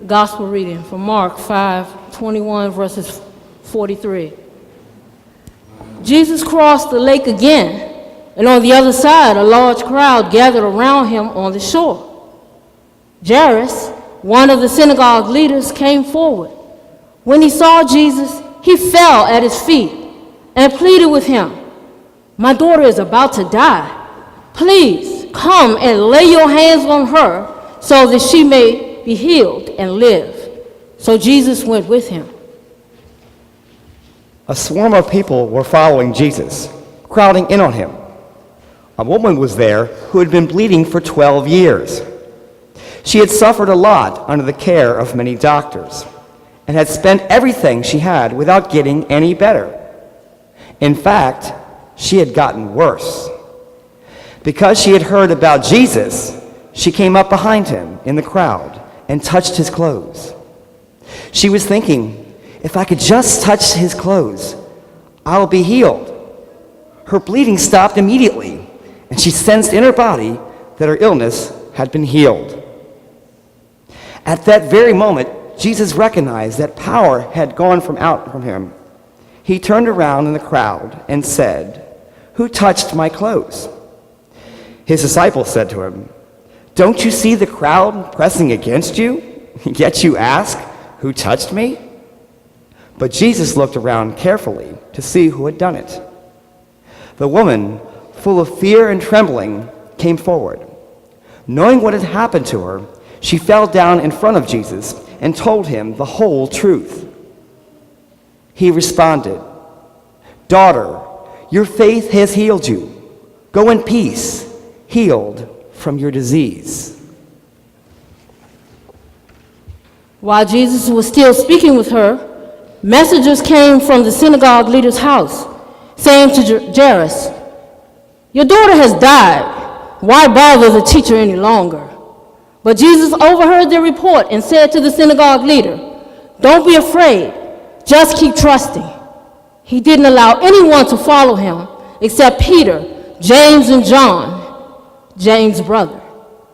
Gospel reading from Mark 5:21 verses 43. Jesus crossed the lake again, and on the other side a large crowd gathered around him on the shore. Jairus, one of the synagogue leaders, came forward. When he saw Jesus, he fell at his feet and pleaded with him, "My daughter is about to die. Please come and lay your hands on her so that she may be healed and live." So Jesus went with him. A swarm of people were following Jesus, crowding in on him. A woman was there who had been bleeding for 12 years. She had suffered a lot under the care of many doctors and had spent everything she had without getting any better. In fact, she had gotten worse. Because she had heard about Jesus, she came up behind him in the crowd and touched his clothes. She was thinking, if I could just touch his clothes, I'll be healed. Her bleeding stopped immediately, and she sensed in her body that her illness had been healed. At that very moment, Jesus recognized that power had gone out from him. He turned around in the crowd and said, "Who touched my clothes?" His disciples said to him, "Don't you see the crowd pressing against you? Yet you ask, 'Who touched me?'" But Jesus looked around carefully to see who had done it. The woman, full of fear and trembling, came forward. Knowing what had happened to her, she fell down in front of Jesus and told him the whole truth. He responded, "Daughter, your faith has healed you. Go in peace, healed from your disease." While Jesus was still speaking with her, messengers came from the synagogue leader's house, saying to Jairus, "Your daughter has died. Why bother the teacher any longer?" But Jesus overheard their report and said to the synagogue leader, "Don't be afraid, just keep trusting." He didn't allow anyone to follow him except Peter, James, and John, James' brother.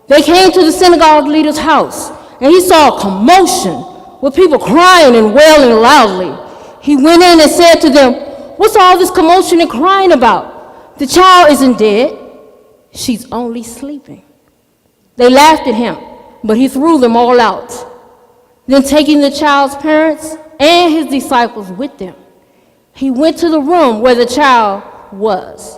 They came to the synagogue leader's house, and he saw a commotion with people crying and wailing loudly. He went in and said to them, "What's all this commotion and crying about? The child isn't dead. She's only sleeping." They laughed at him, but he threw them all out. Then taking the child's parents and his disciples with them, he went to the room where the child was.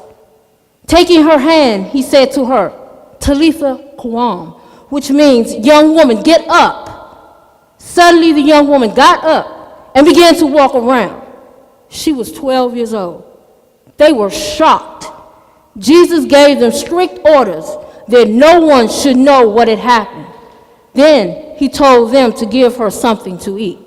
Taking her hand, he said to her, "Talitha koum," which means, "Young woman, get up." Suddenly the young woman got up and began to walk around. She was 12 years old. They were shocked. Jesus gave them strict orders that no one should know what had happened. Then he told them to give her something to eat.